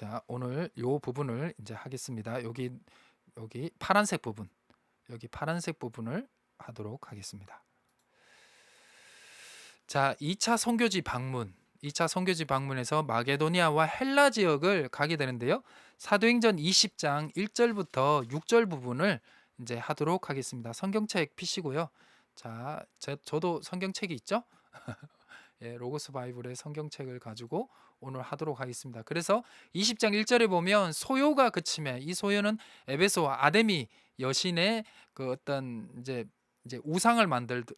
자, 오늘 요 부분을 이제 하겠습니다. 여기 파란색 부분, 여기 파란색 부분을 하도록 하겠습니다. 자, 2차 선교지 방문. 2차 선교지 방문에서 마게도니아와 헬라 지역을 가게 되는데요. 사도행전 20장 1절부터 6절 부분을 이제 하도록 하겠습니다. 성경책 피시고요. 자, 저도 성경책이 있죠? 예, 로고스 바이블의 성경책을 가지고 오늘 하도록 하겠습니다. 그래서 20장 1절에 보면 소요가 그침에, 이 소요는 에베소 아데미 여신의 그 어떤 이제 우상을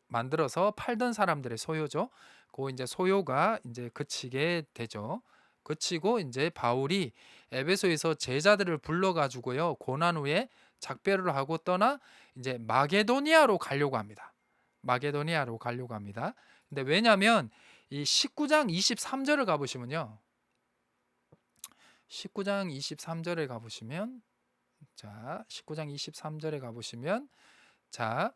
만들어서 팔던 사람들의 소요죠. 그 이제 소요가 이제 그치게 되죠. 그치고 이제 바울이 에베소에서 제자들을 불러 가지고요. 고난 후에 작별을 하고 떠나 이제 마게도니아로 가려고 합니다. 마게도니아로 가려고 합니다. 근데 왜냐면 이 19장 23절을 가보시면요. 19장 23절에 가보시면, 자, 19장 23절에 가보시면, 자,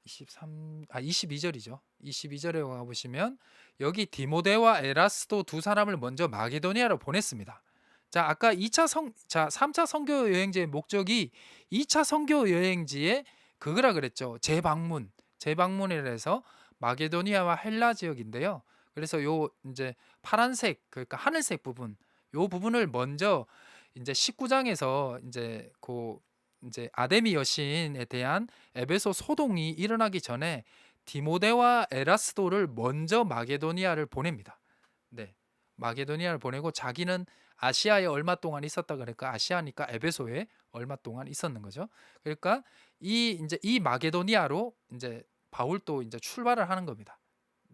22절이죠. 22절에 가보시면, 여기 디모데와 에라스도 두 사람을 먼저 마게도니아로 보냈습니다. 자, 아까 3차 선교 여행지의 목적이 2차 선교 여행지의 그거라 그랬죠. 재방문이라 해서 마게도니아와 헬라 지역인데요. 그래서 요 이제 파란색, 그러니까 하늘색 부분, 요 부분을 먼저 이제 19장에서 이제 아데미 여신에 대한 에베소 소동이 일어나기 전에 디모데와 에라스도를 먼저 마게도니아를 보냅니다. 네. 마게도니아를 보내고 자기는 아시아에 얼마 동안 있었다 그러니까 아시아니까 에베소에 얼마 동안 있었는 거죠. 그러니까 이 마게도니아로 이제 바울도 이제 출발을 하는 겁니다.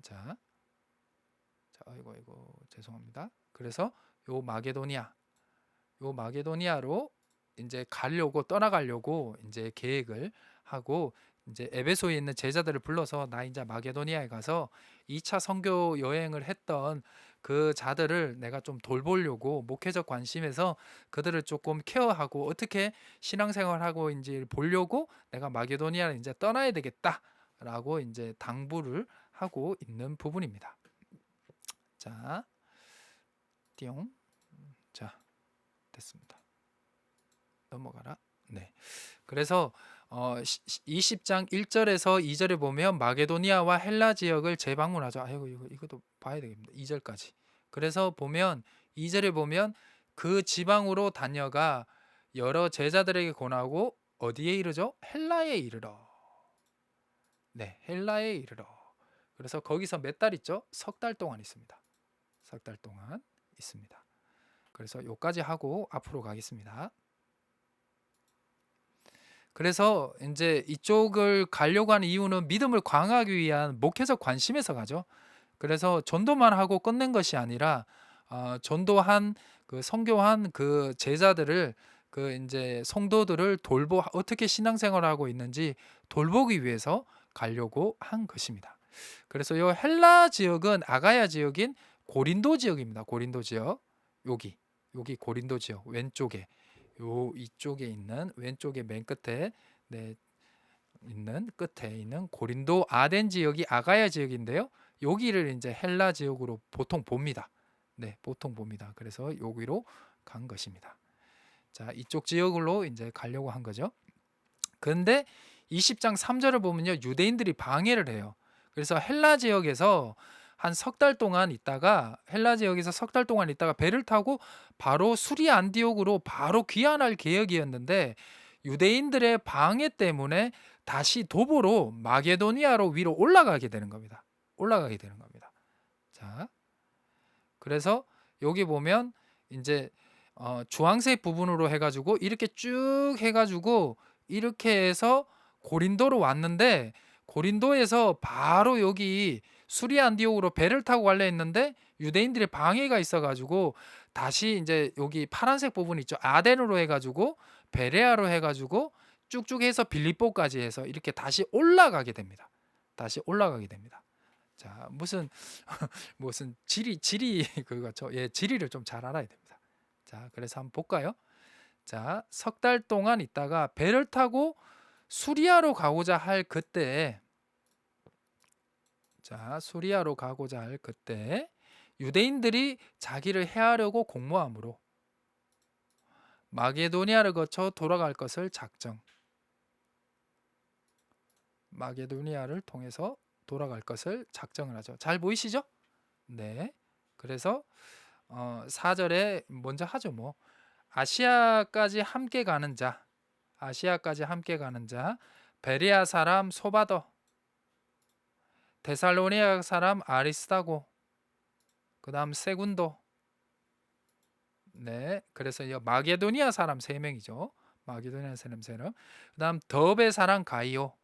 자, 아이고 죄송합니다. 그래서 요 마게도니아로 이제 떠나가려고 이제 계획을 하고 이제 에베소에 있는 제자들을 불러서 나 이제 마게도니아에 가서 2차 선교 여행을 했던 그 자들을 내가 좀 돌보려고 목회적 관심에서 그들을 조금 케어하고 어떻게 신앙생활하고 이제 보려고 내가 마게도니아를 이제 떠나야 되겠다라고 이제 당부를 하고 있는 부분입니다. 자, 띠용. 자, 됐습니다. 넘어가라. 네. 그래서 20장 1절에서 2절에 보면 마게도니아와 헬라 지역을 재방문하죠. 아이고 이것도 봐야 되겠습니다. 2절까지. 그래서 보면 2절에 보면 그 지방으로 다녀가 여러 제자들에게 권하고 어디에 이르죠? 헬라에 이르러. 네, 헬라에 이르러. 그래서 거기서 몇 달 있죠? 석 달 동안 있습니다. 석 달 동안 있습니다. 그래서 요까지 하고 앞으로 가겠습니다. 그래서 이제 이쪽을 가려고 하는 이유는 믿음을 강화하기 위한 목회적 관심에서 가죠. 그래서 전도만 하고 끝낸 것이 아니라 전도한 선교한 그 제자들을 그 이제 성도들을 어떻게 신앙생활하고 있는지 돌보기 위해서 가려고 한 것입니다. 그래서 이 헬라 지역은 아가야 지역인 고린도 지역입니다. 고린도 지역. 여기 고린도 지역 왼쪽에 이쪽에 있는 왼쪽에 맨 끝에 있는 끝에 있는 고린도 아덴 지역이 아가야 지역인데요. 여기를 이제 헬라 지역으로 보통 봅니다. 네, 보통 봅니다. 그래서 여기로 간 것입니다. 자, 이쪽 지역으로 이제 가려고 한 거죠. 근데 20장 3절을 보면요. 유대인들이 방해를 해요. 그래서 헬라 지역에서 석 달 동안 있다가 배를 타고 바로 수리 안디옥으로 바로 귀환할 계획이었는데 유대인들의 방해 때문에 다시 도보로 마게도니아로 위로 올라가게 되는 겁니다. 자, 그래서 여기 보면 이제 주황색 부분으로 해가지고 이렇게 쭉 해가지고 이렇게 해서 고린도로 왔는데 고린도에서 바로 여기 수리 안디옥으로 배를 타고 가려 했는데 유대인들의 방해가 있어가지고 다시 이제 여기 파란색 부분 있죠. 아덴으로 해가지고 베레아로 해가지고 쭉쭉 해서 빌립보까지 해서 이렇게 다시 올라가게 됩니다. 자, 무슨 지리 그거죠. 예, 지리를 좀 잘 알아야 됩니다. 자, 그래서 한번 볼까요? 자, 석 달 동안 있다가 배를 타고 수리아로 가고자 할 그때 유대인들이 자기를 해하려고 공모함으로 마게도니아를 거쳐 돌아갈 것을 작정. 마게도니아를 통해서 돌아갈 것을 작정을 하죠. 잘 보이시죠? 네. 그래서 4절에 먼저 하죠. 뭐 아시아까지 함께 가는 자, 아시아까지 함께 가는 자, 베레아 사람 소바더, 데살로니가 사람 아리스다고, 그다음 세군도. 네. 그래서 이 마게도니아 사람 3명이죠. 마게도니아 사람 3명. 그다음 더베 사람 가이오,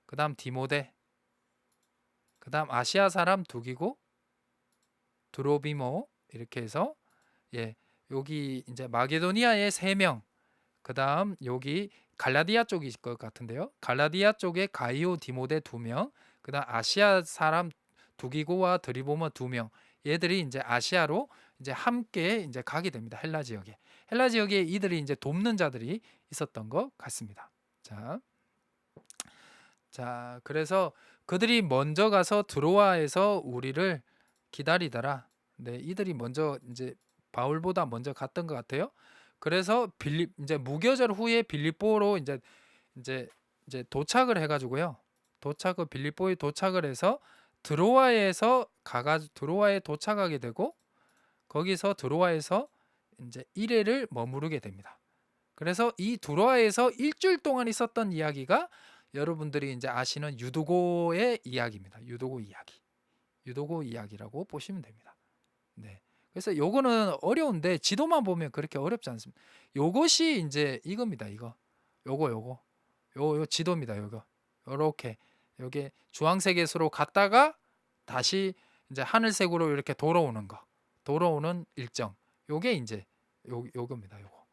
그다음 디모데, 그다음 아시아 사람 두기고, 드로비모, 이렇게 해서 예, 여기 이제 마게도니아의 3명, 그다음 여기 갈라디아 쪽일 것 같은데요. 갈라디아 쪽에 가이오 디모데 2명, 그다음 아시아 사람 두기고와 드리보모 2명. 얘들이 이제 아시아로 이제 함께 이제 가게 됩니다. 헬라 지역에. 헬라 지역에 이들이 이제 돕는 자들이 있었던 것 같습니다. 자, 그래서 그들이 먼저 가서 드로아에서 우리를 기다리더라. 네, 이들이 먼저 이제 바울보다 먼저 갔던 것 같아요. 그래서 빌립 이제 무교절 후에 빌립보로 이제 도착을 해가지고요. 도착을 빌립보에 도착을 해서 드로아에서 가가 드로아에 도착하게 되고 거기서 드로아에서 이제 1회를 머무르게 됩니다. 그래서 이 드로아에서 일주일 동안 있었던 이야기가 여러분들이 이제 아시는 유도고의 이야기입니다. 유도고 이야기. 유도고 이야기라고 보시면 됩니다. 네. 그래서 요거는 어려운데 지도만 보면 그렇게 어렵지 않습니다. 요것이 이제 이겁니다. 이거. 요 지도입니다. 요거. 요렇게 요게 주황색에서로 갔다가 다시 이제 하늘색으로 이렇게 돌아오는 거. 돌아오는 일정. 요게 이제 요겁니다. 요거.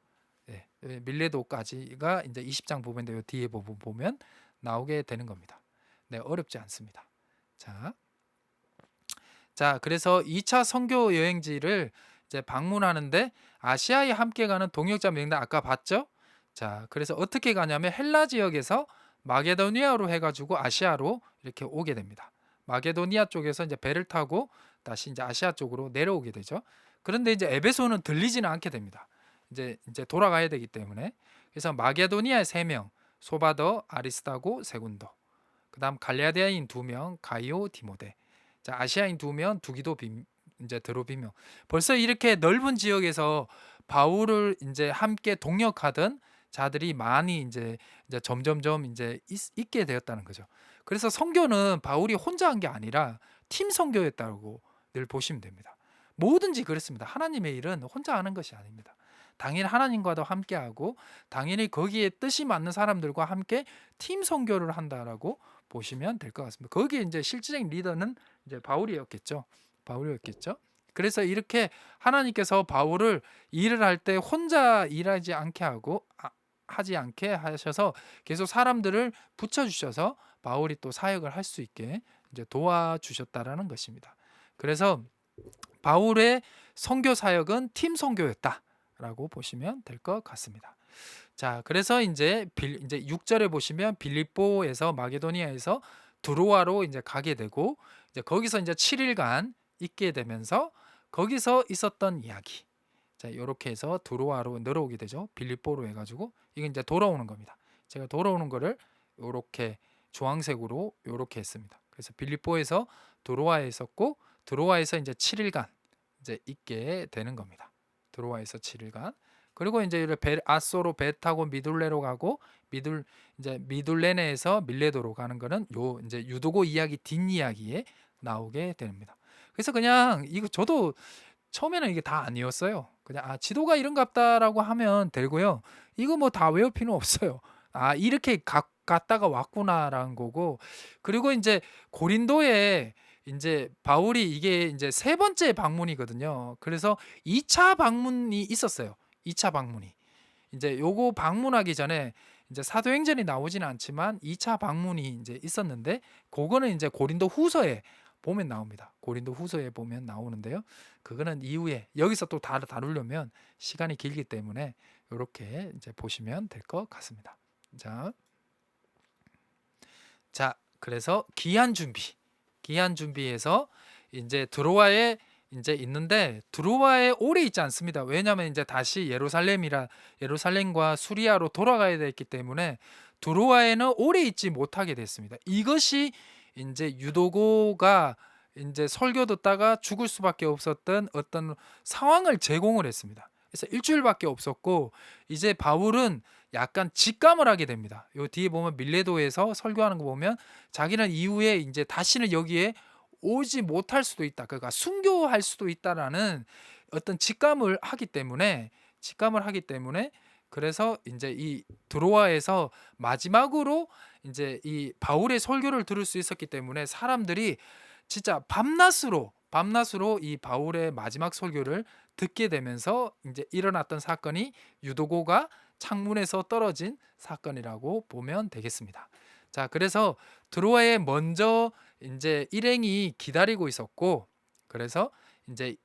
예. 밀레도까지가 이제 20장 부분인데 요 뒤에 부분 보면 나오게 되는 겁니다. 네, 어렵지 않습니다. 자, 그래서 2차 선교 여행지를 이제 방문하는데 아시아에 함께 가는 동역자 명단 아까 봤죠? 자, 그래서 어떻게 가냐면 헬라 지역에서 마게도니아로 해가지고 아시아로 이렇게 오게 됩니다. 마게도니아 쪽에서 이제 배를 타고 다시 이제 아시아 쪽으로 내려오게 되죠. 그런데 이제 에베소는 들리지는 않게 됩니다. 이제 돌아가야 되기 때문에. 그래서 마게도니아의 3명, 소바더, 아리스타고, 세군도. 그다음 갈라디아인 2명, 가이오, 디모데. 자, 아시아인 2명, 두기도 이제 드로비명. 벌써 이렇게 넓은 지역에서 바울을 이제 함께 동역하던 자들이 많이 이제 점점점 이제 있게 되었다는 거죠. 그래서 선교는 바울이 혼자 한 게 아니라 팀 선교였다고 늘 보시면 됩니다. 뭐든지 그렇습니다. 하나님의 일은 혼자 하는 것이 아닙니다. 당연히 하나님과도 함께하고 당연히 거기에 뜻이 맞는 사람들과 함께 팀 선교를 한다라고 보시면 될 것 같습니다. 거기에 이제 실질적인 리더는 이제 바울이었겠죠. 바울이었겠죠. 그래서 이렇게 하나님께서 바울을 일을 할 때 혼자 일하지 않게 하고 하지 않게 하셔서 계속 사람들을 붙여 주셔서 바울이 또 사역을 할 수 있게 이제 도와주셨다라는 것입니다. 그래서 바울의 선교 사역은 팀 선교였다라고 보시면 될 것 같습니다. 자, 그래서 이제 6절에 보시면 빌립보에서 마게도니아에서 드로아로 이제 가게 되고 이제 거기서 이제 7일간 있게 되면서 거기서 있었던 이야기. 자, 이렇게 해서 드로아로 내려오게 되죠. 빌립보로 해가지고 이건 이제 돌아오는 겁니다. 제가 돌아오는 거를 이렇게 주황색으로 이렇게 했습니다. 그래서 빌립보에서 드로아에 있었고 드로아에서 이제 7일간 이제 있게 되는 겁니다. 드로아에서 7일간. 그리고 이제 아소로 배 타고 미둘레로 가고 이제 미둘레네에서 밀레도로 가는 거는 요 이제 유도고 이야기 뒷이야기에 나오게 됩니다. 그래서 그냥 이거 저도 처음에는 이게 다 아니었어요. 그냥 지도가 이런갑다라고 하면 되고요. 이거 뭐 다 외울 필요 없어요. 이렇게 갔다가 왔구나라는 거고. 그리고 이제 고린도에 이제 바울이 이게 이제 3번째 방문이거든요. 그래서 2차 방문이 있었어요. 2차 방문이. 이제 요거 방문하기 전에 이제 사도행전이 나오지는 않지만 2차 방문이 이제 있었는데 그거는 이제 고린도 후서에 보면 나옵니다. 고린도 후서에 보면 나오는데요. 그거는 이후에 여기서 또 다루려면 시간이 길기 때문에 이렇게 이제 보시면 될 것 같습니다. 자, 그래서 기한 준비해서 이제 드로아에 이제 있는데 드로아에 오래 있지 않습니다. 왜냐하면 이제 다시 예루살렘과 수리아로 돌아가야 됐기 때문에 드로아에는 오래 있지 못하게 됐습니다. 이것이 이제 유도고가 이제 설교 듣다가 죽을 수밖에 없었던 어떤 상황을 제공을 했습니다. 그래서 일주일밖에 없었고 이제 바울은 약간 직감을 하게 됩니다. 요 뒤에 보면 밀레도에서 설교하는 거 보면 자기는 이후에 이제 다시는 여기에 오지 못할 수도 있다. 그러니까 순교할 수도 있다라는 어떤 직감을 하기 때문에 그래서 이제 이 드로아에서 마지막으로 이제 이 바울의 설교를 들을 수 있었기 때문에 사람들이 진짜 밤낮으로 이 바울의 마지막 설교를 듣게 되면서 이제 일어났던 사건이 유도고가 창문에서 떨어진 사건이라고 보면 되겠습니다. 자, 그래서 드로아에 먼저 이제 일행이 기다리고 있었고, 그래서 이제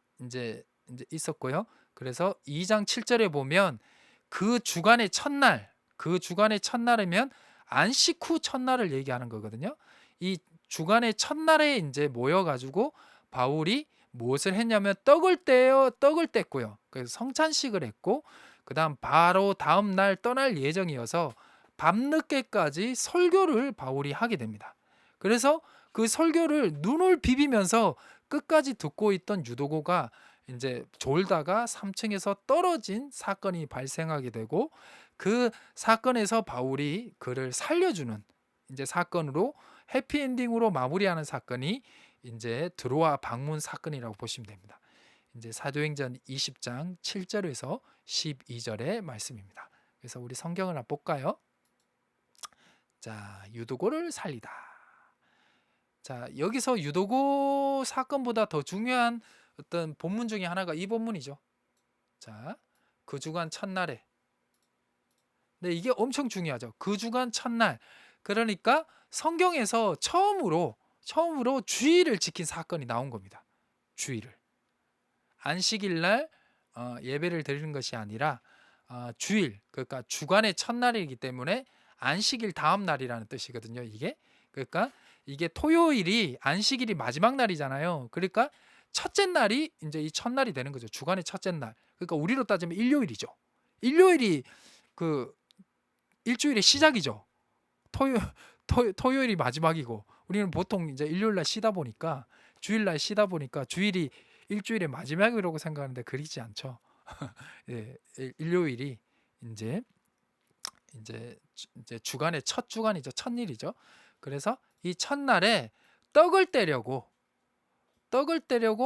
있었고요. 그래서 2장 7절에 보면 그 주간의 첫날이면 안식 후 첫날을 얘기하는 거거든요. 이 주간의 첫날에 이제 모여가지고 바울이 무엇을 했냐면 떡을 뗐고요. 그래서 성찬식을 했고, 그다음 바로 다음 날 떠날 예정이어서 밤늦게까지 설교를 바울이 하게 됩니다. 그래서 그 설교를 눈을 비비면서 끝까지 듣고 있던 유도고가 이제 졸다가 3층에서 떨어진 사건이 발생하게 되고 그 사건에서 바울이 그를 살려주는 이제 사건으로 해피엔딩으로 마무리하는 사건이 이제 드로아 방문 사건이라고 보시면 됩니다. 이제 사도행전 20장 7절에서 12절의 말씀입니다. 그래서 우리 성경을 한번 볼까요? 자, 유도고를 살리다. 자, 여기서 유도고 사건보다 더 중요한 어떤 본문 중에 하나가 이 본문이죠. 자, 그 주간 첫날에. 네, 이게 엄청 중요하죠. 그 주간 첫날. 그러니까 성경에서 처음으로 주일을 지킨 사건이 나온 겁니다. 주일을. 안식일 날 예배를 드리는 것이 아니라 주일, 그러니까 주간의 첫날이기 때문에 안식일 다음 날이라는 뜻이거든요. 이게 그러니까 이게 토요일이 안식일이 마지막 날이잖아요. 그러니까 첫째 날이 이제 이 첫날이 되는 거죠. 주간의 첫째 날. 그러니까 우리로 따지면 일요일이죠. 일요일이 그 일주일의 시작이죠. 토요, 토요일이 마지막이고 우리는 보통 이제 일요일 날 쉬다 보니까 주일 날 쉬다 보니까 주일이 일주일의 마지막이라고 생각하는데 그렇지 않죠. 예, 일요일이 이제 이제 주간의 첫 주간이죠. 첫일이죠. 그래서 이 첫날에 떡을 떼려고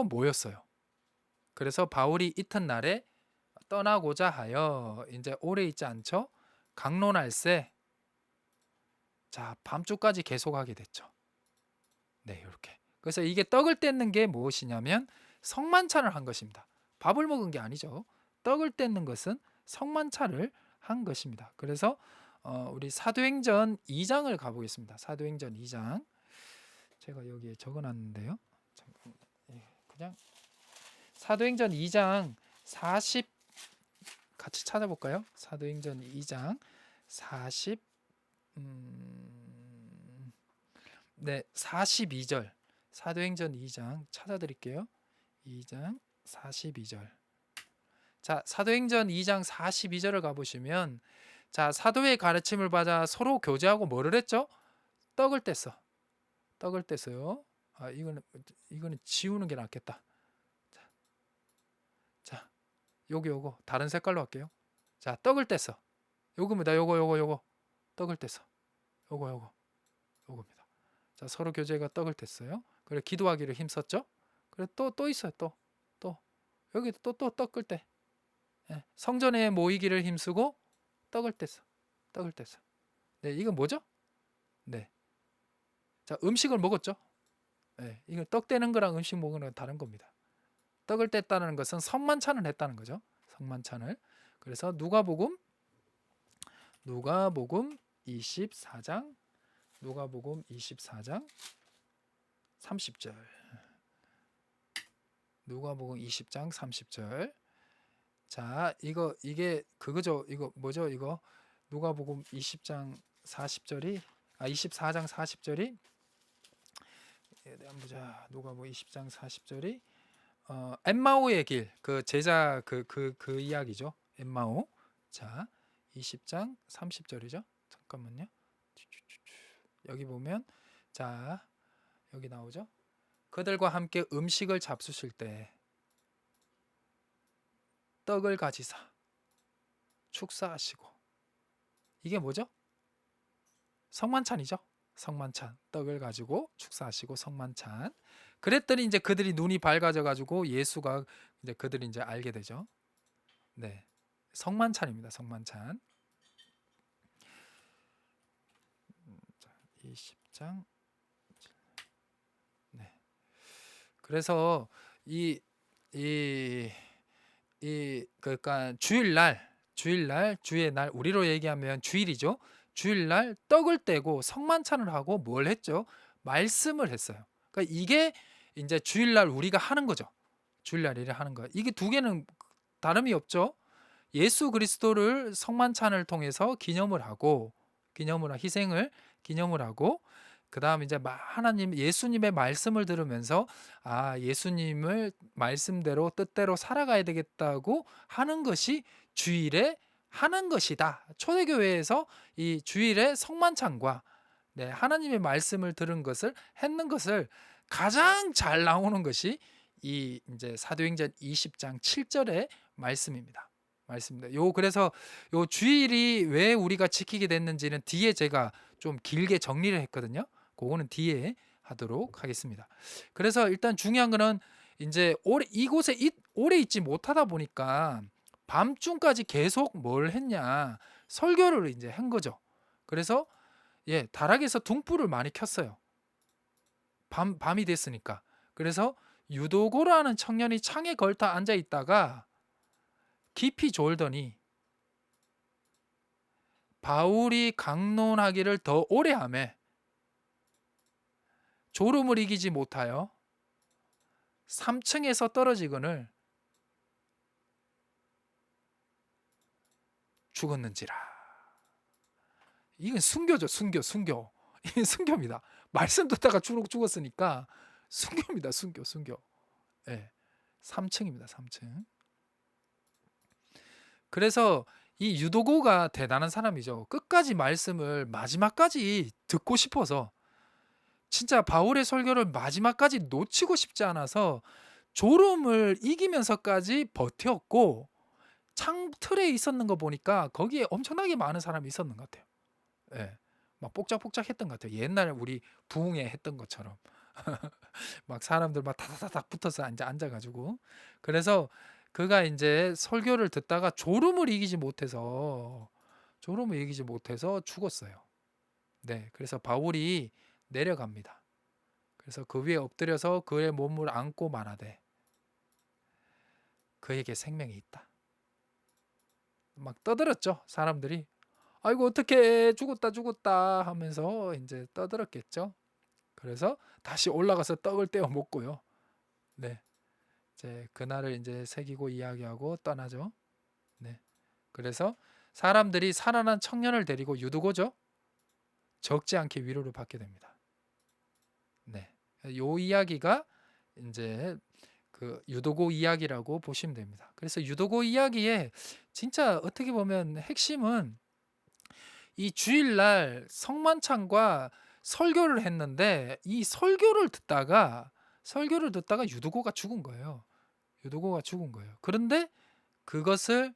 모였어요. 그래서 바울이 이튿날에 떠나고자 하여 이제 오래 있지 않죠. 강론할세. 자, 밤중까지 계속하게 됐죠. 네, 이렇게. 그래서 이게 떡을 떼는 게 무엇이냐면 성만찬을 한 것입니다. 밥을 먹은 게 아니죠. 떡을 떼는 것은 성만찬을 한 것입니다. 그래서 우리 사도행전 2장을 가보겠습니다. 사도행전 2장. 제가 여기에 적어놨는데요. 잠깐, 그냥 사도행전 2장 40 같이 찾아볼까요? 사도행전 2장 40 네, 42절. 사도행전 2장 찾아드릴게요. 2장 42절. 자, 사도행전 2장 42절을 가보시면 자, 사도의 가르침을 받아 서로 교제하고 뭐를 했죠? 떡을 뗐어. 떡을 뗐어요. 아, 이거는 지우는 게 낫겠다. 자, 요거 다른 색깔로 할게요. 자, 떡을 뗐어. 요겁니다. 요거 떡을 뗐어. 요겁니다. 자, 서로 교제가 떡을 뗐어요. 그래 기도하기를 힘썼죠. 그래 또 있어요. 또 여기 또 떡을 때 성전에 모이기를 힘쓰고 떡을 뗐어. 네, 이건 뭐죠? 네, 자 음식을 먹었죠. 네, 이건 떡 떼는 거랑 음식 먹는 건 다른 겁니다. 떡을 뗐다는 것은 성만찬을 했다는 거죠. 성만찬을. 그래서 누가복음 24장 누가복음 24장 30절. 누가복음 20장 30절. 자, 이게 그거죠. 이거 뭐죠? 이거 누가복음 20장 40절이 24장 40절이 한번 보자. 누가복음 20장 40절이 엠마오의 길, 그 제자 그 이야기죠. 엠마오. 자, 20장 30절이죠. 잠깐만요. 여기 보면 자, 여기 나오죠. 그들과 함께 음식을 잡수실 때 떡을 가지사 축사하시고, 이게 뭐죠? 성만찬이죠. 성만찬. 떡을 가지고 축사하시고 성만찬. 그랬더니 이제 그들이 눈이 밝아져 가지고 예수가 이제 그들이 이제 알게 되죠. 네. 성만찬입니다. 성만찬. 20장. 네. 그래서 이 그러니까 주일날 주의 날, 우리로 얘기하면 주일이죠. 주일날 떡을 떼고 성만찬을 하고 뭘 했죠? 말씀을 했어요. 그러니까 이게 이제 주일날 우리가 하는 거죠. 주일날 일을 하는 거. 이게 두 개는 다름이 없죠. 예수 그리스도를 성만찬을 통해서 희생을 기념을 하고, 그다음 이제 하나님 예수님의 말씀을 들으면서 예수님을 말씀대로 뜻대로 살아가야 되겠다고 하는 것이 주일에 하는 것이다. 초대교회에서 이 주일에 성만찬과 하나님의 말씀을 들은 것을 했는 것을 가장 잘 나오는 것이 이 이제 사도행전 20장 7절의 말씀입니다. 그래서 요 주일이 왜 우리가 지키게 됐는지는 뒤에 제가 좀 길게 정리를 했거든요. 그거는 뒤에 하도록 하겠습니다. 그래서 일단 중요한 거는 이제 이곳에 오래 있지 못하다 보니까 밤중까지 계속 뭘 했냐? 설교를 이제 한 거죠. 그래서 다락에서 등불을 많이 켰어요. 밤이 됐으니까. 그래서 유도고라는 청년이 창에 걸터 앉아 있다가 깊이 졸더니 바울이 강론하기를 더 오래 하매 졸음을 이기지 못하여 3층에서 떨어지거늘 죽었는지라. 이건 순교죠. 순교. 이건 순교입니다. 말씀 듣다가 죽었으니까 순교입니다. 순교. 예. 3층입니다. 3층. 그래서 이 유도고가 대단한 사람이죠. 끝까지 말씀을 마지막까지 듣고 싶어서, 진짜 바울의 설교를 마지막까지 놓치고 싶지 않아서 졸음을 이기면서까지 버텼고, 창틀에 있었는 거 보니까 거기에 엄청나게 많은 사람이 있었는 것 같아요. 예. 막 복작복작 했던 것 같아요. 옛날에 우리 부흥회 했던 것처럼. 막 사람들 막 다다다닥 붙어서 앉아가지고. 그래서 그가 이제 설교를 듣다가 졸음을 이기지 못해서 죽었어요. 네. 그래서 바울이 내려갑니다. 그래서 그 위에 엎드려서 그의 몸을 안고 말하되 그에게 생명이 있다. 막 떠들었죠. 사람들이. 아이고 어떻게 죽었다 하면서 이제 떠들었겠죠. 그래서 다시 올라가서 떡을 떼어 먹고요. 네. 이제 그날을 이제 새기고 이야기하고 떠나죠. 네. 그래서 사람들이 살아난 청년을 데리고 유두고죠. 적지 않게 위로를 받게 됩니다. 네. 요 이야기가 이제 그 유도고 이야기라고 보시면 됩니다. 그래서 유도고 이야기의 진짜 어떻게 보면 핵심은 이 주일날 성만찬과 설교를 했는데, 이 설교를 듣다가 유두고가 죽은 거예요. 그런데 그것을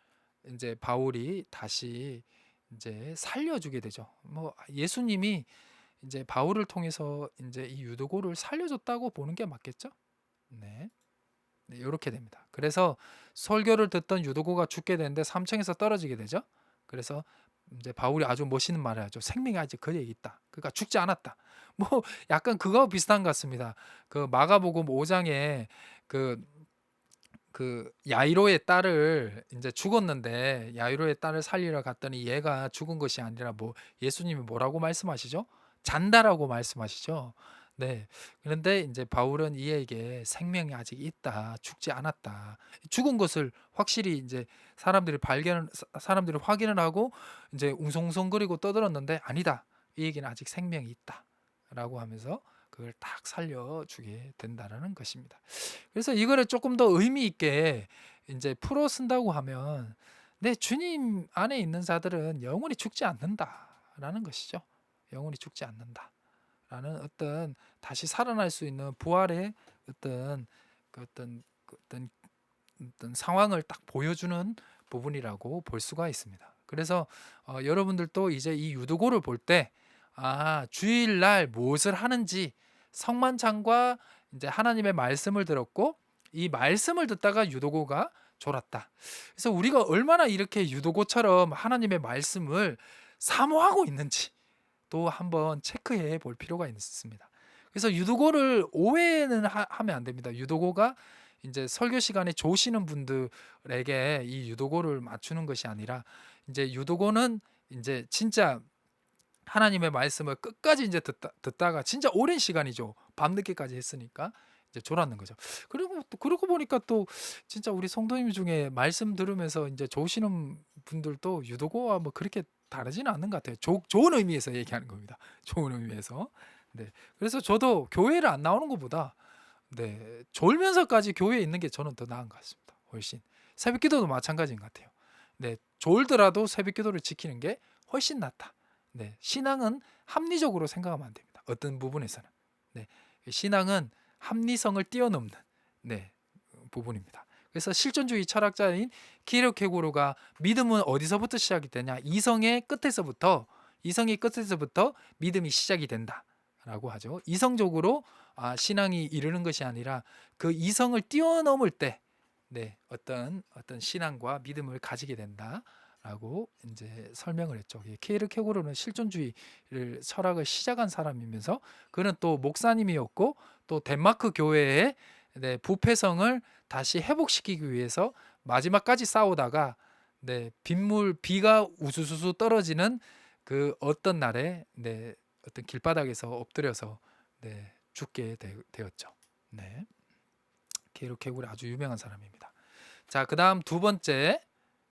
이제 바울이 다시 이제 살려주게 되죠. 뭐 예수님이 이제 바울을 통해서 이제 이 유두고를 살려줬다고 보는 게 맞겠죠? 네. 네, 이렇게 됩니다. 그래서 설교를 듣던 유두고가 죽게 되는데 3층에서 떨어지게 되죠. 그래서 이제 바울이 아주 멋있는 말을 하죠. 생명이 아직 그에게 있다. 그러니까 죽지 않았다. 뭐 약간 그거 비슷한 것 같습니다. 그 마가복음 5장에 그 야이로의 딸을 이제 죽었는데 야이로의 딸을 살리러 갔더니 얘가 죽은 것이 아니라 뭐 예수님이 뭐라고 말씀하시죠? 잔다라고 말씀하시죠. 네. 그런데 이제 바울은 이에게 생명이 아직 있다. 죽지 않았다. 죽은 것을 확실히 이제 사람들이 확인을 하고 이제 웅성웅성거리고 떠들었는데 아니다. 이 얘기는 아직 생명이 있다라고 하면서 그걸 딱 살려주게 된다라는 것입니다. 그래서 이거를 조금 더 의미 있게 이제 풀어 쓴다고 하면 내 주님 안에 있는 자들은 영원히 죽지 않는다라는 것이죠. 영원히 죽지 않는다라는 어떤 다시 살아날 수 있는 부활의 어떤 어떤 상황을 딱 보여주는 부분이라고 볼 수가 있습니다. 그래서 여러분들도 이제 이 유도고를 볼 때 주일날 무엇을 하는지 성만찬과 이제 하나님의 말씀을 들었고 이 말씀을 듣다가 유도고가 졸았다. 그래서 우리가 얼마나 이렇게 유도고처럼 하나님의 말씀을 사모하고 있는지 또 한번 체크해 볼 필요가 있습니다. 그래서 유도고를 오해는 하면 안 됩니다. 유도고가 이제 설교 시간에 조시는 분들에게 이 유도고를 맞추는 것이 아니라 이제 유도고는 이제 진짜 하나님의 말씀을 끝까지 이제 듣다가 진짜 오랜 시간이죠. 밤늦게까지 했으니까 이제 졸았는 거죠. 그리고 또 그러고 보니까 또 진짜 우리 성도님 중에 말씀 들으면서 이제 좋으시는 분들도 유도고와 뭐 그렇게 다르지는 않는 것 같아요. 좋은 의미에서 얘기하는 겁니다. 좋은 의미에서. 네. 그래서 저도 교회를 안 나오는 것보다 졸면서까지 교회에 있는 게 저는 더 나은 것 같습니다. 훨씬. 새벽기도도 마찬가지인 것 같아요. 졸더라도 새벽기도를 지키는 게 훨씬 낫다. 신앙은 합리적으로 생각하면 안 됩니다. 어떤 부분에서는. 신앙은 합리성을 뛰어넘는 부분입니다. 그래서 실존주의 철학자인 키르케고르가 믿음은 어디서부터 시작이 되냐? 이성의 끝에서부터 믿음이 시작이 된다라고 하죠. 이성적으로 신앙이 이르는 것이 아니라 그 이성을 뛰어넘을 때 어떤 신앙과 믿음을 가지게 된다라고 이제 설명을 했죠. 키르케고르는 실존주의를 철학을 시작한 사람이면서 그는 또 목사님이었고 또 덴마크 교회의 부패성을 다시 회복시키기 위해서 마지막까지 싸우다가 비가 우수수수 떨어지는 그 어떤 날에 어떤 길바닥에서 엎드려서 죽게 되었죠. 키르케고르 아주 유명한 사람입니다. 자, 그다음 두 번째